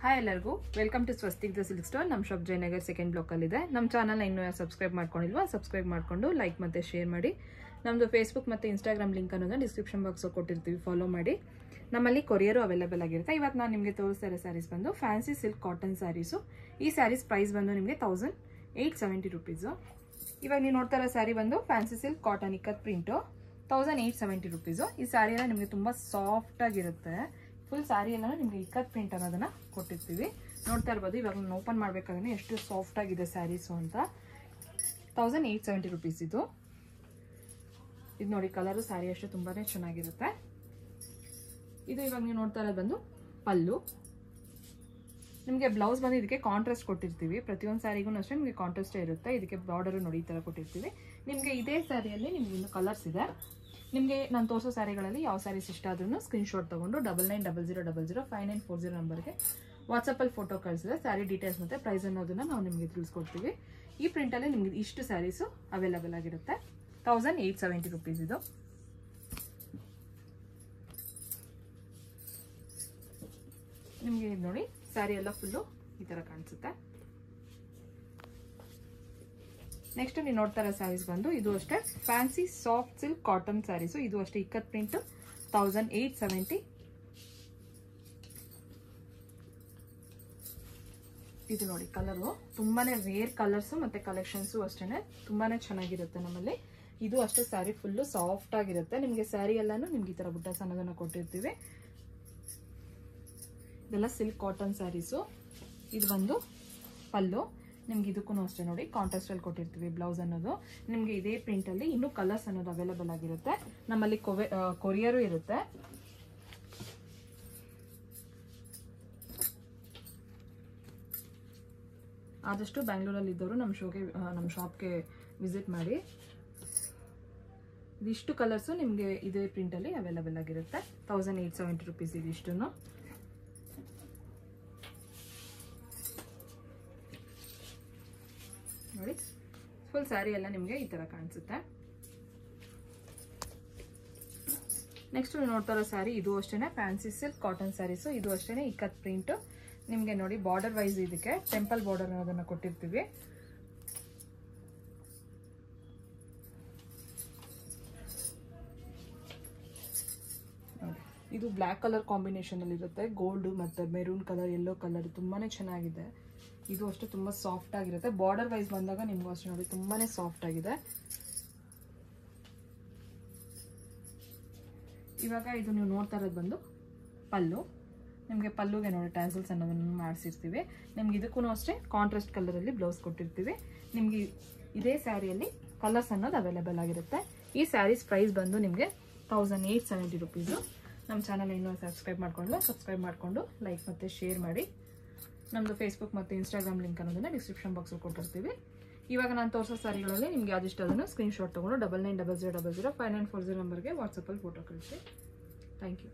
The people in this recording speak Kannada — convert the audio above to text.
ಹಾಯ್ ಎಲ್ಲರಿಗೂ welcome to Swastik the silk store. ನಮ್ಮ ಶಾಪ್ ಜಯನಗರ್ ಸೆಕೆಂಡ್ ಬ್ಲಾಕಲ್ಲಿ ಇದೆ. ನಮ್ಮ ಚಾನಲ್ನ ಇನ್ನೂ ಸಬ್ಸ್ಕ್ರೈಬ್ ಮಾಡ್ಕೊಂಡಿಲ್ವಾ ಸಬ್ಸ್ಕ್ರೈಬ್ ಮಾಡಿಕೊಂಡು ಲೈಕ್ ಮತ್ತು ಶೇರ್ ಮಾಡಿ. ನಮ್ಮದು ಫೇಸ್ಬುಕ್ ಮತ್ತು ಇನ್ಸ್ಟಾಗ್ರಾಮ್ ಲಿಂಕ್ ಅನ್ನೋದನ್ನ ಡಿಸ್ಕ್ರಿಪ್ಷನ್ ಬಾಕ್ಸ್ ಕೊಟ್ಟಿರ್ತೀವಿ, ಫಾಲೋ ಮಾಡಿ. ನಮ್ಮಲ್ಲಿ ಕೊರಿಯರು ಅವೈಲೇಬಲ್ ಆಗಿರುತ್ತೆ. ಇವತ್ತು ನಾನು ನಿಮಗೆ ತೋರಿಸ್ತಾ ಇರೋ ಸ್ಯಾರೀಸ್ ಬಂದು ಫ್ಯಾನ್ಸಿ ಸಿಲ್ಕ್ ಕಾಟನ್ ಸ್ಯಾರೀಸು. ಈ ಸ್ಯಾರೀಸ್ ಪ್ರೈಸ್ ಬಂದು ನಿಮಗೆ 1870 ರುಪೀಸು. ಇವಾಗ ನೀವು ನೋಡ್ತಾ ಇರೋ ಸ್ಯಾರಿ ಬಂದು fancy silk cotton ikat print 1870 rupees. ಈ ಸ್ಯಾರಿ ಎಲ್ಲ ನಿಮಗೆ ತುಂಬ ಸಾಫ್ಟಾಗಿರುತ್ತೆ. ಫುಲ್ ಸ್ಯಾರಿ ಎಲ್ಲ ನಿಮಗೆ ಇಕ್ಕತ್ ಪ್ರಿಂಟ್ ಅನ್ನೋದನ್ನ ಕೊಟ್ಟಿರ್ತೀವಿ. ನೋಡ್ತಾ ಇರ್ಬೋದು. ಇವಾಗ ನಾನು ಓಪನ್ ಮಾಡಬೇಕಾದ್ರೆ ಎಷ್ಟು ಸಾಫ್ಟ್ ಆಗಿದೆ ಸ್ಯಾರೀಸು ಅಂತ. 1870 ರುಪೀಸ್ ಇದು ನೋಡಿ. ಕಲರು ಸ್ಯಾರಿ ಅಷ್ಟು ತುಂಬಾನೇ ಚೆನ್ನಾಗಿರುತ್ತೆ. ಇದು ಇವಾಗ ನೀವು ನೋಡ್ತಾ ಇರೋದು ಬಂದು ಪಲ್ಲು. ನಿಮಗೆ ಬ್ಲೌಸ್ ಬಂದು ಇದಕ್ಕೆ ಕಾಂಟ್ರಾಸ್ಟ್ ಕೊಟ್ಟಿರ್ತೀವಿ. ಪ್ರತಿಯೊಂದು ಸ್ಯಾರಿಗೂ ಅಷ್ಟೇ ನಿಮಗೆ ಕಾಂಟ್ರಾಸ್ಟೇ ಇರುತ್ತೆ. ಇದಕ್ಕೆ ಬಾರ್ಡರು ನೋಡಿ ಈ ಥರ ಕೊಟ್ಟಿರ್ತೀವಿ. ನಿಮಗೆ ಇದೇ ಸ್ಯಾರಿಯಲ್ಲಿ ನಿಮ್ಗೆ ಇನ್ನು ಕಲರ್ಸ್ ಇದೆ. ನಿಮಗೆ ನಾನು ತೋರಿಸೋ ಸ್ಯಾರಿಗಳಲ್ಲಿ ಯಾವ ಸ್ಯಾರೀಸ್ ಇಷ್ಟ ಆದ್ರೂ ಸ್ಕ್ರೀನ್ಶಾಟ್ ತೊಗೊಂಡು 9900005940 ನಂಬರ್ಗೆ ವಾಟ್ಸಪ್ಪಲ್ಲಿ ಫೋಟೋ ಕಳಿಸಿದ್ರೆ ಸ್ಯಾರಿ ಡೀಟೇಲ್ಸ್ ಮತ್ತು ಪ್ರೈಸ್ ಅನ್ನೋದನ್ನ ನಾವು ನಿಮಗೆ ತಿಳಿಸ್ಕೊಡ್ತೀವಿ. ಈ ಪ್ರಿಂಟಲ್ಲಿ ನಿಮಗೆ ಇಷ್ಟು ಸ್ಯಾರೀಸು ಅವೈಲೇಬಲ್ ಆಗಿರುತ್ತೆ. 1870 ರುಪೀಸ್ ಇದು. ನಿಮಗೆ ಇದು ನೋಡಿ ಸ್ಯಾರಿ ಎಲ್ಲ ಫುಲ್ಲು ಈ ಥರ ಕಾಣಿಸುತ್ತೆ. ನೆಕ್ಸ್ಟ್ ನೀವು ನೋಡ್ತಾ ಇರೋ ಸ್ಯಾರೀಸ್ ಬಂದು ಇದು ಅಷ್ಟೇ fancy soft silk cotton sarees. ಇದು ಅಷ್ಟೇ ಇಕ್ಕತ್ ಪ್ರಿಂಟ್ 1870. ಇದು ನೋಡಿ ಕಲರು ತುಂಬಾನೇ ರೇರ್ ಕಲರ್ಸು ಮತ್ತೆ ಕಲೆಕ್ಷನ್ಸು ಅಷ್ಟೇ ತುಂಬಾನೇ ಚೆನ್ನಾಗಿರುತ್ತೆ ನಮ್ಮಲ್ಲಿ. ಇದು ಅಷ್ಟೇ ಸ್ಯಾರಿ ಫುಲ್ಲು ಸಾಫ್ಟ್ ಆಗಿರುತ್ತೆ. ನಿಮಗೆ ಸ್ಯಾರಿ ಎಲ್ಲಾನು ನಿಮ್ಗೆ ಈ ತರ ಬುಟ್ಟಾಸ್ ಅನ್ನೋದನ್ನ ಕೊಟ್ಟಿರ್ತೀವಿ. ಇದೆಲ್ಲ ಸಿಲ್ಕ್ ಕಾಟನ್ ಸ್ಯಾರೀಸು. ಇದು ಬಂದು ಪಲ್ಲು. ನಿಮ್ಗೆ ಇದಕ್ಕೂ ಅಷ್ಟೇ ನೋಡಿ ಕಾಂಟ್ರಾಸ್ಟ್ ಅಲ್ಲಿ ಕೊಟ್ಟಿರ್ತೀವಿ ಬ್ಲೌಸ್ ಅನ್ನೋದು. ನಿಮ್ಗೆ ಇದೇ ಪ್ರಿಂಟ್ ಅಲ್ಲಿ ಇನ್ನೂ ಕಲರ್ಸ್ ಅನ್ನೋದು ಅವೈಲೇಬಲ್ ಆಗಿರುತ್ತೆ. ನಮ್ಮಲ್ಲಿ ಕೊರಿಯರು ಇರುತ್ತೆ. ಆದಷ್ಟು ಬ್ಯಾಂಗ್ಳೂರಲ್ಲಿ ಇದ್ದವರು ನಮ್ಮ ಶಾಪ್ಗೆ ವಿಸಿಟ್ ಮಾಡಿ. ಇದಿಷ್ಟು ಕಲರ್ಸು ನಿಮಗೆ ಇದೇ ಪ್ರಿಂಟ್ ಅಲ್ಲಿ ಅವೈಲೇಬಲ್ ಆಗಿರುತ್ತೆ. 1870 ರುಪೀಸ್ ಇದಿಷ್ಟು. ನೋಡಿ ಫುಲ್ ಸ್ಯಾರಿ ಎಲ್ಲ ನಿಮಗೆ ಈ ತರ ಕಾಣಿಸುತ್ತೆ. ನೆಕ್ಸ್ಟ್ ನೋಡ್ತಾ ಇರೋ ಸ್ಯಾರಿ ಇದು ಅಷ್ಟೇನೆ ಫ್ಯಾನ್ಸಿ ಸಿಲ್ಕ್ ಕಾಟನ್ ಸ್ಯಾರೀಸು. ಇದು ಅಷ್ಟೇನೆ ಇಕ್ಕತ್ ಪ್ರಿಂಟ್. ನಿಮ್ಗೆ ನೋಡಿ ಬಾರ್ಡರ್ ವೈಸ್ ಇದಕ್ಕೆ ಟೆಂಪಲ್ ಬಾರ್ಡರ್ ಅನ್ನೋದನ್ನ ಕೊಟ್ಟಿರ್ತೀವಿ. ಇದು ಬ್ಲ್ಯಾಕ್ ಕಲರ್ ಕಾಂಬಿನೇಷನ್ ಅಲ್ಲಿ ಇರುತ್ತೆ. ಗೋಲ್ಡ್ ಮತ್ತೆ ಮೆರೂನ್ ಕಲರ್, ಯೆಲ್ಲೋ ಕಲರ್ ತುಂಬಾನೇ ಚೆನ್ನಾಗಿದೆ. ಇದು ಅಷ್ಟೇ ತುಂಬಾ ಸಾಫ್ಟ್ ಆಗಿರುತ್ತೆ. ಬಾರ್ಡರ್ ವೈಸ್ ಬಂದಾಗ ನಿಮ್ಗೂ ಅಷ್ಟೇ ನೋಡಿ ತುಂಬಾನೇ ಸಾಫ್ಟ್ ಆಗಿದೆ. ಇವಾಗ ಇದು ನೀವು ನೋಡ್ತಾ ಇರೋದು ಬಂದು ಪಲ್ಲು. ನಿಮಗೆ ಪಲ್ಲುಗೆ ನೋಡಿ ಟ್ಯಾಸಲ್ಸ್ ಅನ್ನೋದನ್ನು ಮಾಡಿಸಿರ್ತೀವಿ. ನಿಮ್ಗೆ ಇದಕ್ಕೂ ಅಷ್ಟೇ ಕಾಂಟ್ರಾಸ್ಟ್ ಕಲರಲ್ಲಿ ಬ್ಲೌಸ್ ಕೊಟ್ಟಿರ್ತೀವಿ. ನಿಮ್ಗೆ ಇದೇ ಸ್ಯಾರಿಯಲ್ಲಿ ಕಲರ್ಸ್ ಅನ್ನೋದು ಅವೈಲೇಬಲ್ ಆಗಿರುತ್ತೆ. ಈ ಸ್ಯಾರೀಸ್ ಪ್ರೈಸ್ ಬಂದು ನಿಮಗೆ 1870 ರುಪೀಸು. ನಮ್ಮ ಚಾನಲ್ ಇನ್ನೂ ಸಬ್ಸ್ಕ್ರೈಬ್ ಮಾಡಿಕೊಂಡು ಲೈಕ್ ಮತ್ತು ಶೇರ್ ಮಾಡಿ. ನಮ್ಮದು ಫೇಸ್ಬುಕ್ ಮತ್ತು ಇನ್ಸ್ಟಾಗ್ರಾಮ್ ಲಿಂಕ್ ಅನ್ನೋದನ್ನ ಡಿಸ್ಕ್ರಿಪ್ಷನ್ ಬಾಕ್ಸಲ್ಲಿ ಕೊಟ್ಟಿರ್ತೀವಿ. ಇವಾಗ ನಾನು ತೋರಿಸೋ ಸ್ಯಾರಿಗಳಲ್ಲಿ ನಿಮ್ಗೆ ಯಾವ್ದಿಷ್ಟ ಅದನ್ನು ಸ್ಕ್ರೀನ್ಶಾಟ್ ತೊಗೊಂಡು 9900005940 ನಂಬರ್ಗೆ ವಾಟ್ಸಪ್ಪಲ್ಲಿ ಫೋಟೋ ಕಳಿಸಿ. Thank you.